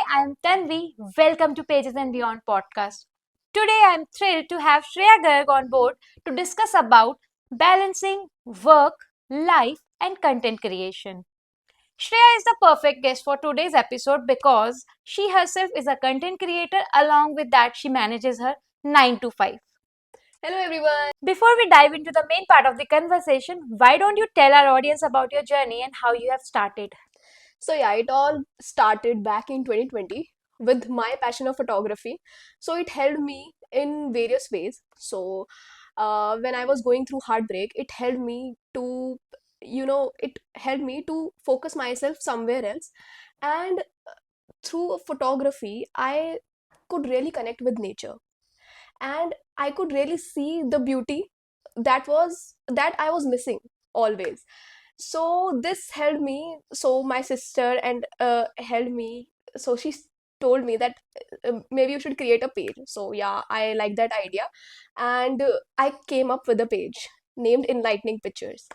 I am Tanvi. Welcome to Pages and Beyond podcast. Today I am thrilled to have Shreya Garg on board to discuss about balancing work, life and content creation. Shreya is the perfect guest for today's episode because she herself is a content creator. Along with that, she manages her 9 to 5. Hello everyone. Before we dive into the main part of the conversation, why don't you tell our audience about your journey and how you have started? It all started back in 2020 with my passion of photography. So it helped me in various ways. When I was going through heartbreak, it helped me to, it helped me to focus myself somewhere else. And through photography, I could really connect with nature, and I could really see the beauty that I was missing always. So this helped me. So my sister and helped me. So told me that maybe you should create a page. So yeah, I like that idea, and I came up with a page named Enlightening Pictures,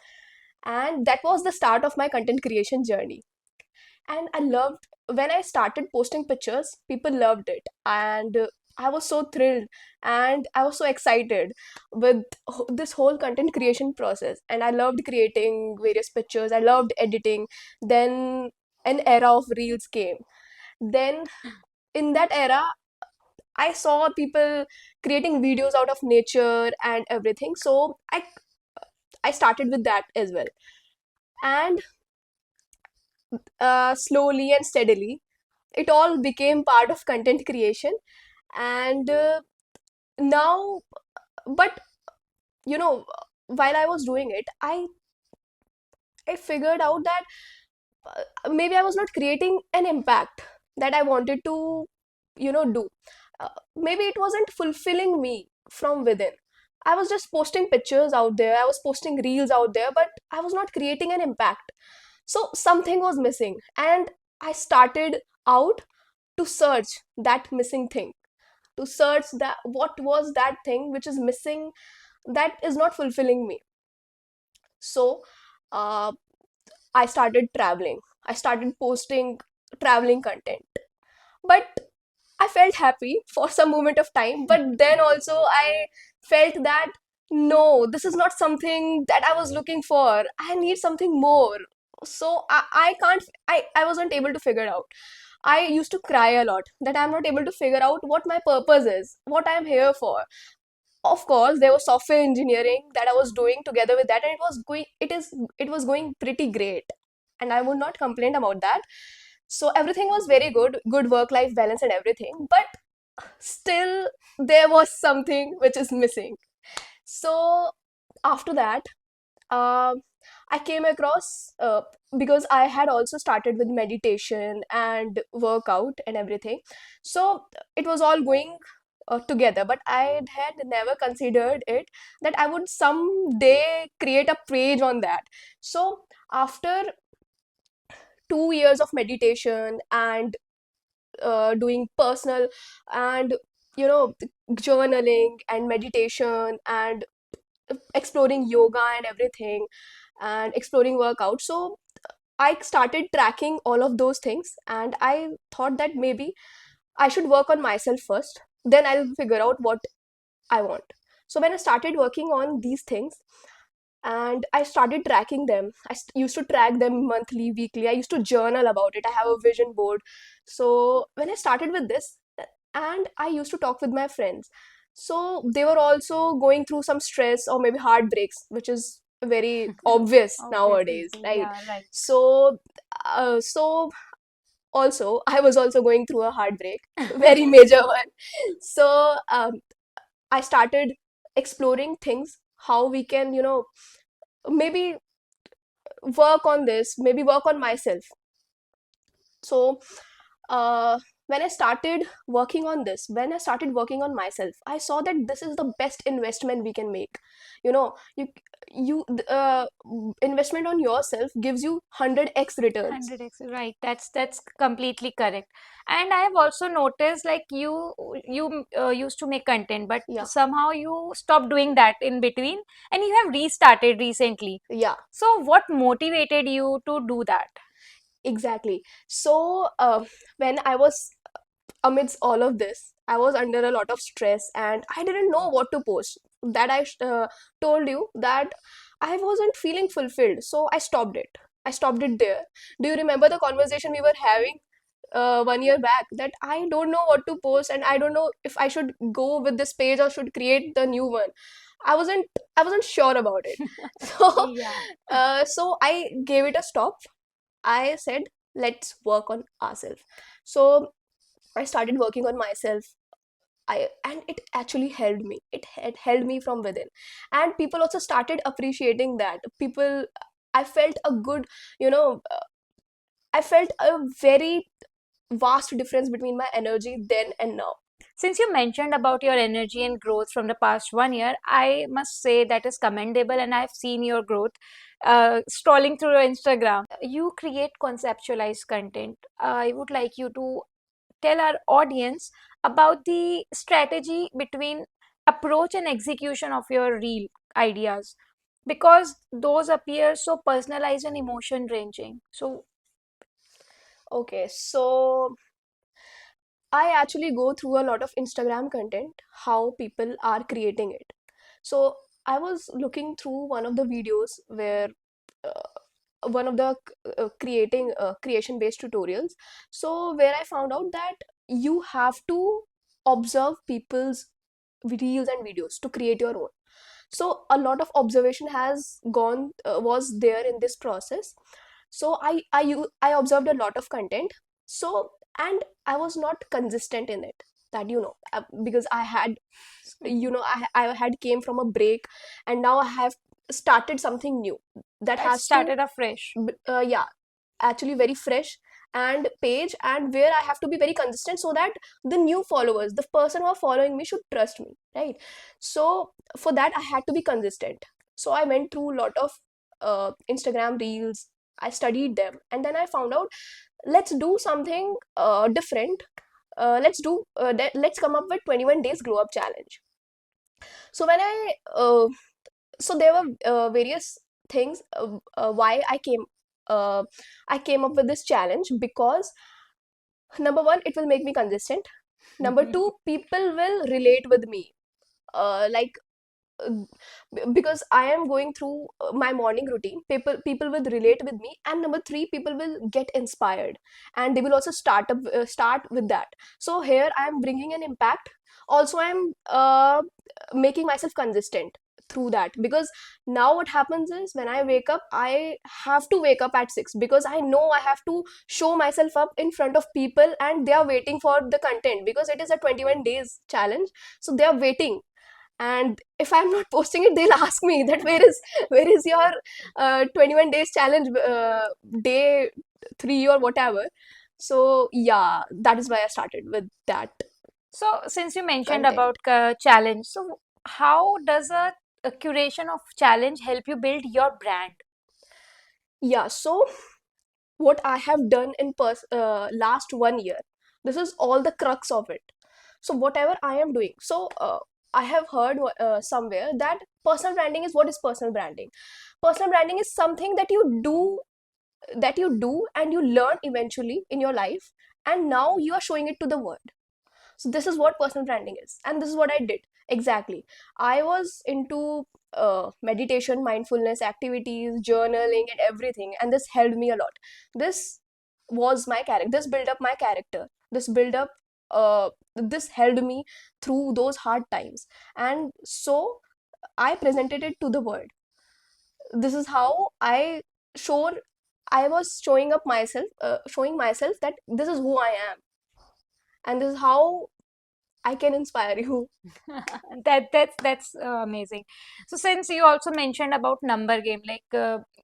and that was the start of my content creation journey. And I loved when I started posting pictures, people loved it, and I was so thrilled and I was so excited with this whole content creation process. And I loved creating various pictures, I loved editing. Then an era of reels came. Then in that era, I saw people creating videos out of nature and everything. So I started with that as well. And slowly and steadily, it all became part of content creation. And now, but you know, while I was doing it, I figured out that maybe I was not creating an impact that I wanted to, do. Maybe it wasn't fulfilling me from within. I was just posting pictures out there, I was posting reels out there, but I was not creating an impact. So something was missing, and I started out to search that missing thing, to search that what was that thing which is missing, that is not fulfilling me. So uh, I started traveling, I started posting traveling content, but I felt happy for some moment of time, but then also I felt that no, this is not something that I was looking for, I need something more. So I can't, I wasn't able to figure it out. I used to cry a lot that I'm not able to figure out what my purpose is, what I'm here for. Of course, there was software engineering that I was doing together with that, and it was going pretty great, and I would not complain about that. So everything was very good work life balance and everything, but still there was something which is missing. So after that, uh, I came across, because I had also started with meditation and workout and everything. So it was all going together, but I had never considered it that I would someday create a page on that. So after 2 years of meditation and doing personal and you know journaling and meditation and exploring yoga and everything and exploring workout, so I started tracking all of those things, and I thought that maybe I should work on myself first, then I'll figure out what I want. So when I started working on these things and I started tracking them, used to track them monthly, weekly, I used to journal about it, I have a vision board. So when I started with this, and I used to talk with my friends, so they were also going through some stress or maybe heartbreaks, which is very obvious nowadays, Obviously, right? yeah, right. So also I was also going through a heartbreak, very major one. So I started exploring things, how we can, maybe work on this, maybe work on myself. So uh, when I started working on this, when I started working on myself, I saw that this is the best investment we can make. You know, you investment on yourself gives you 100x returns. 100x, right. That's completely correct. And I have also noticed like you used to make content, but Yeah, somehow you stopped doing that in between, and you have restarted recently. yeah. So what motivated you to do that? Exactly. So when I was amidst all of this, I was under a lot of stress and I didn't know what to post. That told you that I wasn't feeling fulfilled, so I stopped it. I stopped it there. Do you remember the conversation we were having 1 year back, that I don't know what to post and I don't know if I should go with this page or should create the new one. I wasn't sure about it. So Yeah. I gave it a stop. I said, let's work on ourselves. So I started working on myself. And it actually helped me. It held me from within. And people also started appreciating that. I felt a good, you know, I felt a very vast difference between my energy then and now. Since you mentioned about your energy and growth from the past 1 year, I must say that is commendable, and I've seen your growth scrolling through your Instagram. You create conceptualized content. I would like you to tell our audience about the strategy between approach and execution of your reel ideas, because those appear so personalized and emotion ranging. So, Okay, so I actually go through a lot of Instagram content, how people are creating it. So I was looking through one of the videos where one of the creating creation based tutorials. So where I found out that you have to observe people's reels and videos to create your own. So a lot of observation has gone was there in this process. So I observed a lot of content. So, and I was not consistent in it, that because I had, I had came from a break, and now I have started something new that that has to, started afresh. yeah, actually very fresh and page, and where I have to be very consistent so that the new followers, the person who are following me, should trust me, right? So for that I had to be consistent. So I went through a lot of Instagram reels. I studied them, and then I found out, let's do something different. Let's come up with 21 days glow up challenge. So when I so there were various things why uh, I came up with this challenge, because number one, it will make me consistent. Number two, people will relate with me. Like uh, because I am going through my morning routine, people will relate with me, and number three, people will get inspired, and they will also start with that. So here I am bringing an impact. Also, I am making myself consistent through that, because now what happens is, when I wake up, I have to wake up at 6, because I know I have to show myself up in front of people, and they are waiting for the content, because it is a 21 days challenge. So they are waiting, and if I'm not posting it, they'll ask me that, where is your 21 days challenge, day 3 or whatever. So yeah, that is why I started with that So, since you mentioned content. about challenge, so how does a curation of challenge help you build your brand? Yeah, so what I have done in last 1 year, this is all the crux of it. So whatever I am doing, so I have heard somewhere that personal branding is, what is personal branding? Personal branding is something that you do and you learn eventually in your life, and now you are showing it to the world. So this is what personal branding is, and this is what I did exactly. I was into meditation, mindfulness activities, journaling, and everything, and this helped me a lot. This was my character. This built up my character. This helped me through those hard times, and so I presented it to the world. This is how showed I was showing myself that this is who I am, and this is how I can inspire you. That's amazing. So, since you also mentioned about number game, like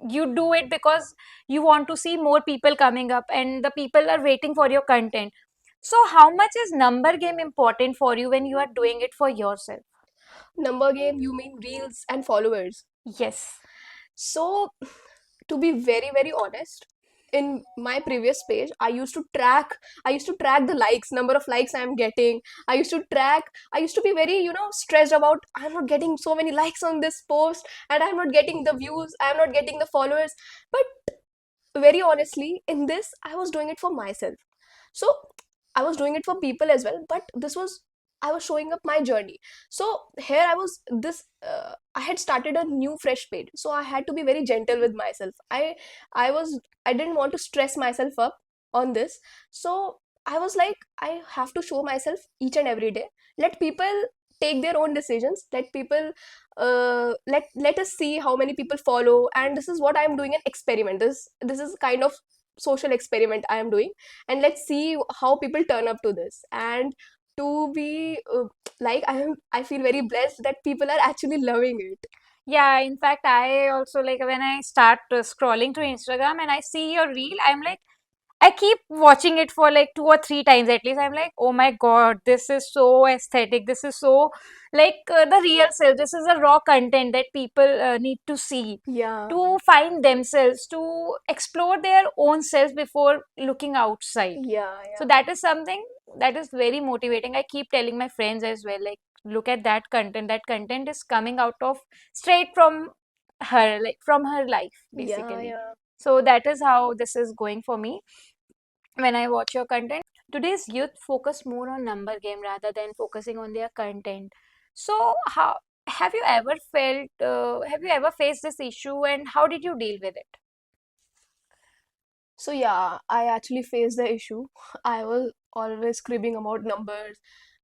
you do it because you want to see more people coming up, and the people are waiting for your content. So, how much is number game important for you when you are doing it for yourself? Number game, you mean reels and followers. Yes. So, to be very, very honest, in my previous page, I used to track the likes, number of likes I am getting. I used to be very, stressed about, I'm not getting so many likes on this post, and I'm not getting the views, I'm not getting the followers. But very honestly, in this, I was doing it for myself. So I was doing it for people as well, but this was, I was showing up my journey. So here I was this I had started a new fresh page, so I had to be very gentle with myself. I didn't want to stress myself up on this. So I was like, I have to show myself each and every day. Let people take their own decisions. Let people let us see how many people follow. And this is what I am doing, an experiment. This is kind of social experiment I am doing, and let's see how people turn up to this. And to be like, I feel very blessed that people are actually loving it. Yeah, in fact, I also like when I start scrolling through Instagram and I see your reel, I'm like, I keep watching it for like 2 or 3 times at least. I'm like, oh my God, this is so aesthetic. This is so like the real self. This is a raw content that people need to see Yeah, to find themselves, to explore their own selves before looking outside. yeah, So yeah, that is something that is very motivating. I keep telling my friends as well, like, look at that content. That content is coming out of straight from her, like from her life, yeah, basically. yeah. So that is how this is going for me when I watch your content. Today's youth focus more on number game rather than focusing on their content. So how have you ever felt, have you ever faced this issue and how did you deal with it? So yeah, I actually faced the issue. I was always cribbing about numbers,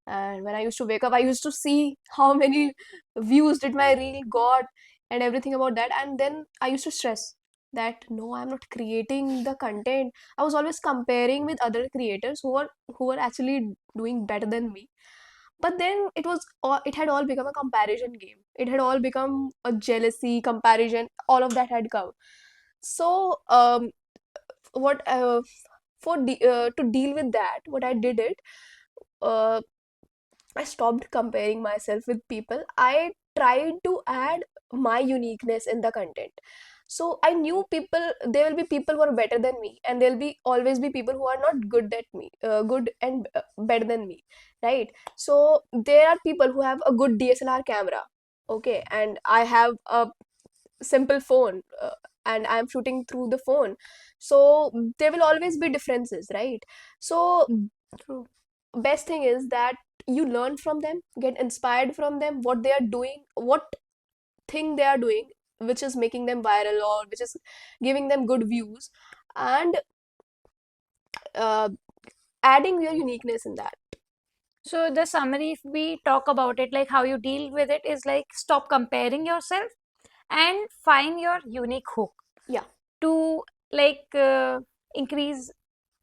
and when I used to wake up, I used to see how many views did my reel got and everything about that. And then I used to stress that no, I'm not creating the content. I was always comparing with other creators who were actually doing better than me. But then it had all become a comparison game. It had all become a jealousy, comparison, all of that had come. So what to deal with that, what I did it, uh, I stopped comparing myself with people. I tried to add my uniqueness in the content. So I knew people, there will be people who are better than me, and there'll be always be people who are not good at me, good and better than me, right? So there are people who have a good DSLR camera, okay, and I have a simple phone, and I'm shooting through the phone. So there will always be differences, right? So True. best thing is that you learn from them, get inspired from them, what they are doing, what thing they are doing which is making them viral or which is giving them good views, and uh, adding your uniqueness in that. So the summary, if we talk about it, like how you deal with it, is like stop comparing yourself and find your unique hook Yeah, to like increase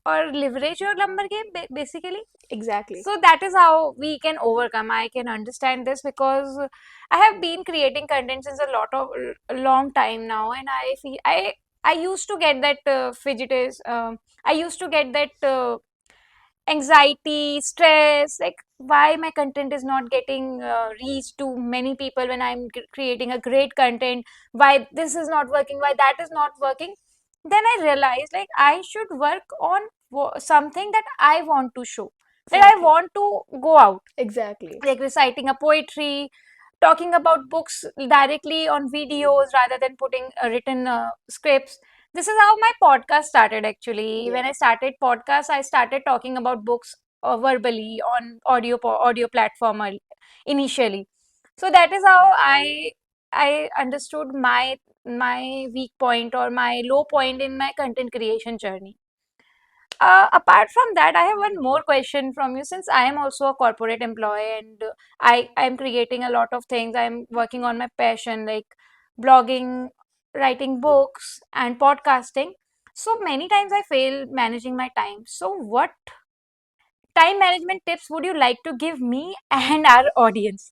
or leverage your number game basically. exactly. So that is how we can overcome. I can understand this because I have been creating content since a long time now, and I feel I used to get that fidgeties. I used to get that anxiety, stress, like why my content is not getting reached to many people when I'm creating a great content, why this is not working, why that is not working. Then I realized like I should work on something that I want to show, that I Exactly. want to go out, Exactly. like reciting a poetry, talking about books directly on videos rather than putting written scripts. This is how my podcast started actually. When Yeah. I started podcast, I started talking about books verbally on audio platform initially. So that is how I understood my weak point or my low point in my content creation journey. Apart from that, I have one more question from you. Since I am also a corporate employee and I am creating a lot of things, I am working on my passion like blogging, writing books, and podcasting. So many times I fail managing my time. So, what time management tips would you like to give me and our audience?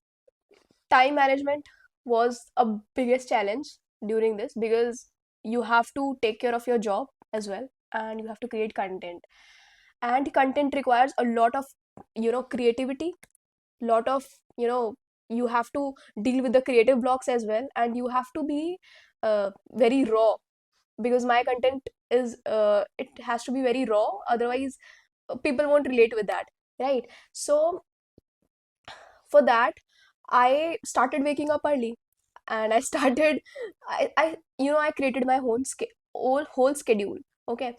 Time management was a biggest challenge during this, because you have to take care of your job as well, and you have to create content, and content requires a lot of creativity, lot of you know you have to deal with the creative blocks as well, and you have to be very raw, because my content is it has to be very raw, otherwise people won't relate with that, right? So for that, I started waking up early, and I started I created my whole schedule, okay,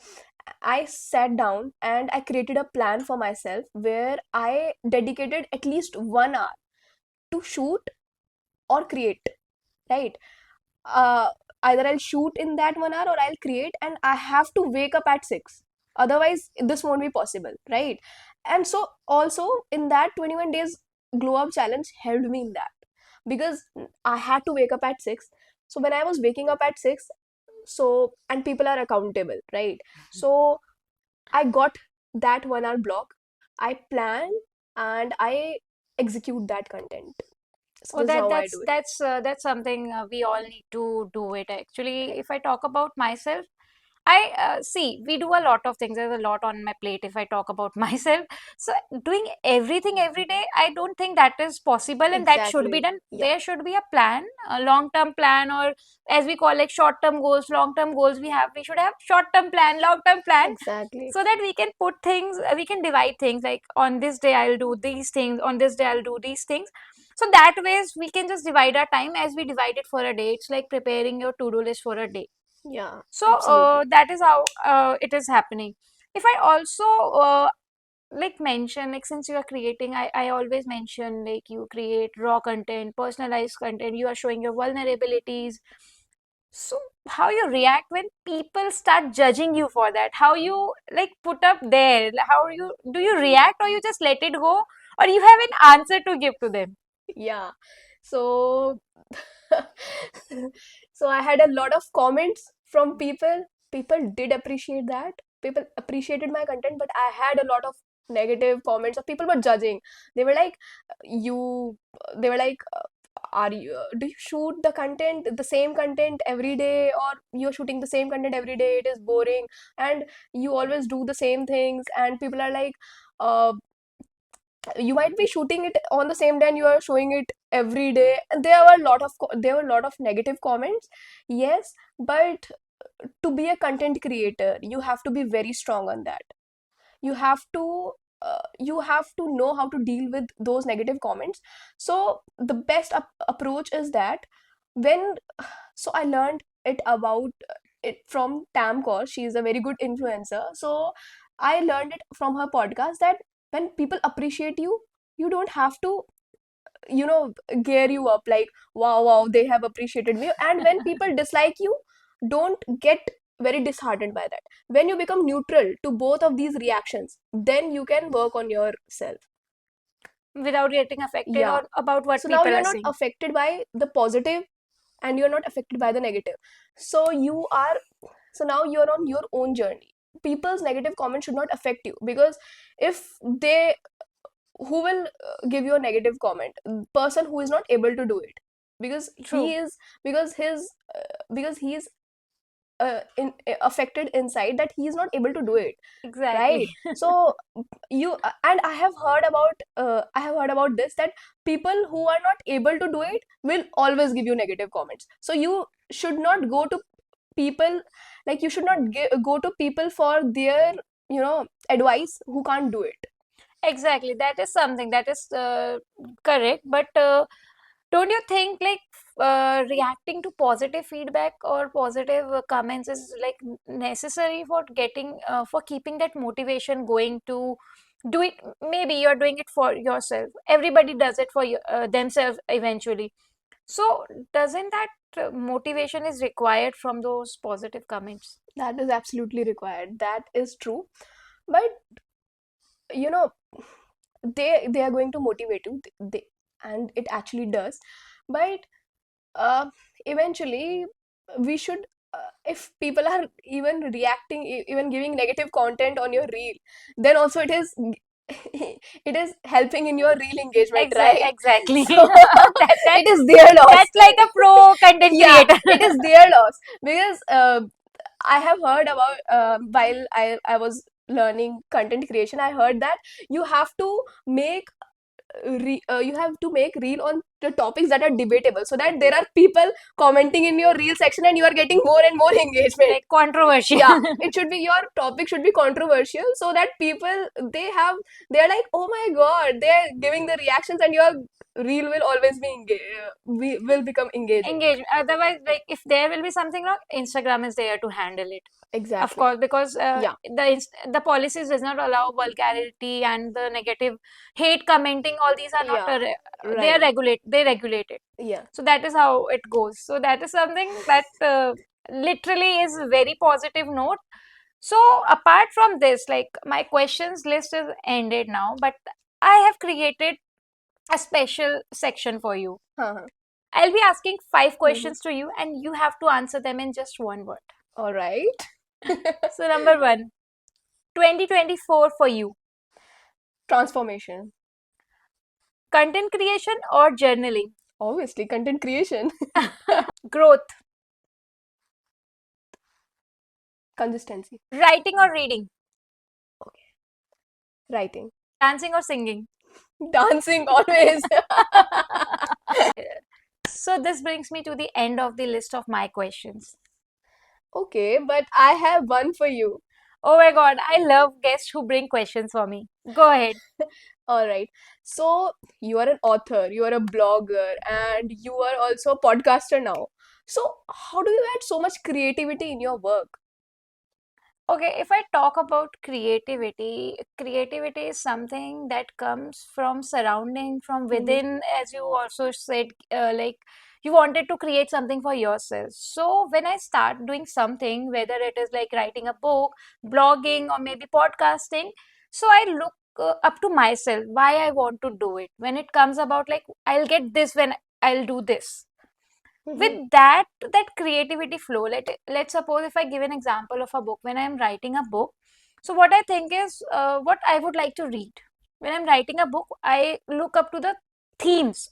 I sat down and I created a plan for myself where I dedicated at least 1 hour to shoot or create, right? uh, Either I'll shoot in that 1 hour or I'll create, and I have to wake up at 6. Otherwise, this won't be possible, right? And so, also in that 21 days glow up challenge helped me in that, because I had to wake up at 6. So when I was waking up at 6, so and people are accountable, right? So I got that 1 hour block. I plan and I execute that content. So Oh, this is that how I that's do it. that's uh, that's something we all need to do it actually. If I talk about myself, I see we do a lot of things. There's a lot on my plate if I talk about myself. So doing everything every day, I don't think that is possible and that should be Exactly. done. Yeah. There should be a plan, a long-term plan, or as we call like short-term goals, long-term goals. We should have short-term plan, long-term plan, Exactly. so that we can put things, we can divide things like on this day I'll do these things, on this day I'll do these things. So that ways we can just divide our time as we divide it for a day. It's like preparing your to-do list for a day. Yeah, So absolutely. that is how it is happening. If I also like mention, like since you are creating, I always mention like you create raw content, personalized content, you are showing your vulnerabilities. So how you react when people start judging you for that? How you like put up there? How you do you react, or you just let it go, or you have an answer to give to them? Yeah. So so I had a lot of comments from people. People did appreciate that. People appreciated my content, but I had a lot of negative comments of people were judging. They were like, you, they were like, are you, do you shoot the same content every day, or you're shooting the same content every day? It is boring, and you always do the same things. And people are like, uh, you might be shooting it on the same day and you are showing it every day. And there were a lot of negative comments, yes, but to be a content creator you have to be very strong on that. You have to you have to know how to deal with those negative comments. So the best approach is that when so I learned it about it from Tam Kaur. She is a very good influencer. So I learned it from her podcast that when people appreciate you, you don't have to, gear you up like, wow, wow, they have appreciated me. And when people dislike you, don't get very disheartened by that. When you become neutral to both of these reactions, then you can work on yourself. Without getting affected Yeah. or about what So now people you're are not saying. affected by the positive and you're not affected by the negative. So so now you're on your own journey. People's negative comments should not affect you, because if they who will give you a negative comment, person who is not able to do it, because True. because his because he is affected inside, that he is not able to do it, Exactly. right? So you and I have heard about this, that people who are not able to do it will always give you negative comments. So you should not go to people, like you should not go to people for their advice who can't do it. Exactly. That is something that is correct. But don't you think like reacting to positive feedback or positive comments is like necessary for getting for keeping that motivation going to do it? Maybe you're doing it for yourself. Everybody does it for themselves eventually. So doesn't that motivation is required from those positive comments? That is absolutely required. That is true. But you know, they are going to motivate you. And it actually does. But uh, eventually, we should. If people are even reacting, even giving negative content on your reel, then also it is it is helping in your reel engagement, right? Exactly. So that it that's is their loss. that's like a pro content Yeah, creator. it is their loss, because I have heard about, while I was learning content creation, I heard that you have to make you have to make reel on the topics that are debatable, so that there are people commenting in your reel section and you are getting more and more engagement. Like controversial. Yeah, it should be, your topic should be controversial, so that people, they're like, oh my god, they're giving the reactions, and your reel will always be will become engaging. Engagement. Otherwise, like if there will be something wrong, Instagram is there to handle it. Of Exactly. course, because Yeah. the policies does not allow vulgarity and the negative hate commenting. All these are not Yeah. they are Right. regulate it. Yeah. So that is how it goes. So that is something that literally is a very positive note. So apart from this, like my questions list is ended now, but I have created a special section for you. Uh-huh. I'll be asking five Mhm. questions to you, and you have to answer them in just one word. All right. So number one, 2024 for you. Transformation. Content creation or journaling? Obviously, content creation. Growth. Consistency. Writing or reading? Okay. Writing. Dancing or singing? Dancing always. So this brings me to the end of the list of my questions. Okay, but I have one for you. Oh my God, I love guests who bring questions for me. Go ahead. All right. So you are an author, you are a blogger, and you are also a podcaster now. So how do you add so much creativity in your work? Okay, if I talk about creativity, creativity is something that comes from surrounding, from Mm-hmm. within, as you also said, like you wanted to create something for yourself. So when I start doing something, whether it is like writing a book, blogging, or maybe podcasting, so I look up to myself why I want to do it. When it comes about like I'll get this when I'll do this, with Mm-hmm. that creativity flow, let's suppose if I give an example of a book. When I'm writing a book, so what I think is what I would like to read. When I'm writing a book, I look up to the themes,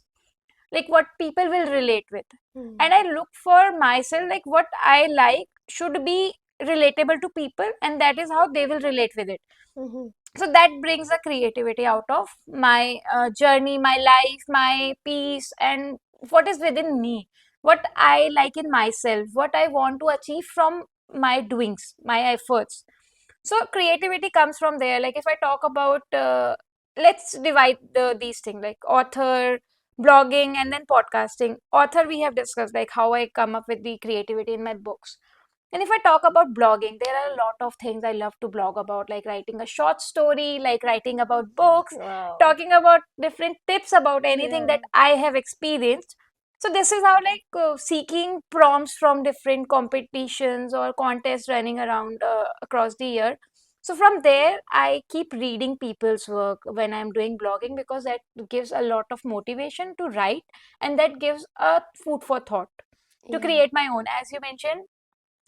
like what people will relate with, and I look for myself like what I like should be relatable to people, and that is how they will relate with it. Mm-hmm. So that brings the creativity out of my journey, my life, my peace, and what is within me, what I like in myself, what I want to achieve from my doings, my efforts. So creativity comes from there. Like if I talk about let's divide these things like author, blogging, and then podcasting. Author, we have discussed like how I come up with the creativity in my books. And if I talk about blogging, there are a lot of things I love to blog about, like writing a short story, like writing about books, Wow. talking about different tips about anything Yeah. that I have experienced. So this is how like seeking prompts from different competitions or contests running around across the year. So from there, I keep reading people's work when I'm doing blogging, because that gives a lot of motivation to write, and that gives a food for thought to Yeah. create my own. As you mentioned,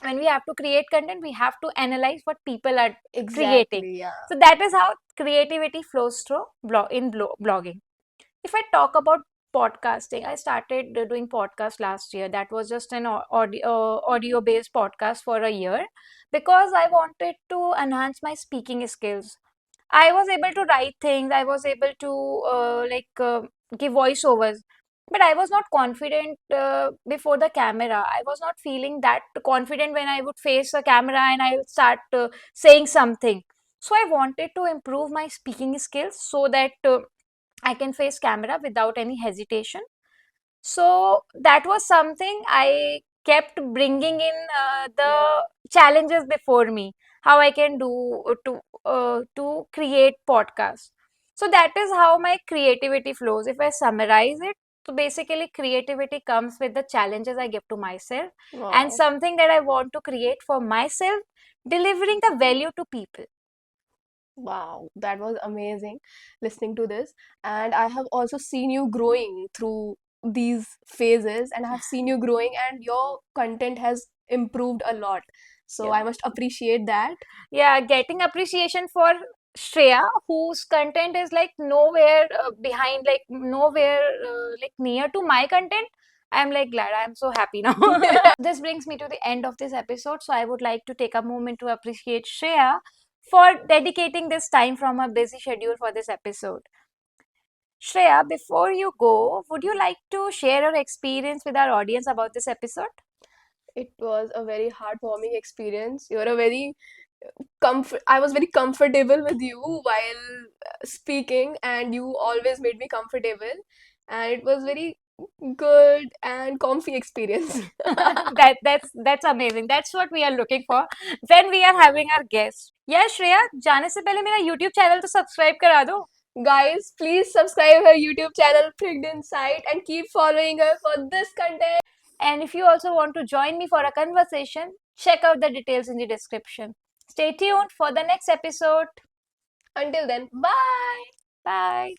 when we have to create content, we have to analyze what people are creating. Exactly. Yeah. So that is how creativity flows through blogging. If I talk about podcasting, I started doing podcast last year. That was just an audio based podcast for a year, because I wanted to enhance my speaking skills. I was able to write things. I was able to give voiceovers, but I was not confident before the camera. I was not feeling that confident when I would face a camera and I would start saying something. So I wanted to improve my speaking skills so that I can face camera without any hesitation. So that was something I kept bringing in Yeah. the challenges before me, how I can do to create podcasts. So that is how my creativity flows. If I summarize it, so basically creativity comes with the challenges I give to myself and Wow. something that I want to create for myself, delivering the value to people. Wow, that was amazing listening to this. And I have also seen you growing through these phases, and I have seen you growing, and your content has improved a lot. So Yeah. I must appreciate that. Yeah, getting appreciation for Shreya, whose content is like nowhere behind, like nowhere like near to my content. I'm like glad. I'm so happy now. This brings me to the end of this episode. So I would like to take a moment to appreciate Shreya for dedicating this time from her busy schedule for this episode. Shreya, before you go, would you like to share your experience with our audience about this episode? It was a very heartwarming experience. You're a very I was very comfortable with you while speaking, and you always made me comfortable. And it was very good and comfy experience. That's amazing. That's what we are looking for when we are having our guests. Yeah, Shreya, जाने से पहले मेरा YouTube channel तो subscribe करा दो. Guys, please subscribe her YouTube channel Pricked Insight and keep following her for this content. And if you also want to join me for a conversation, check out the details in the description. Stay tuned for the next episode. Until then, bye. Bye.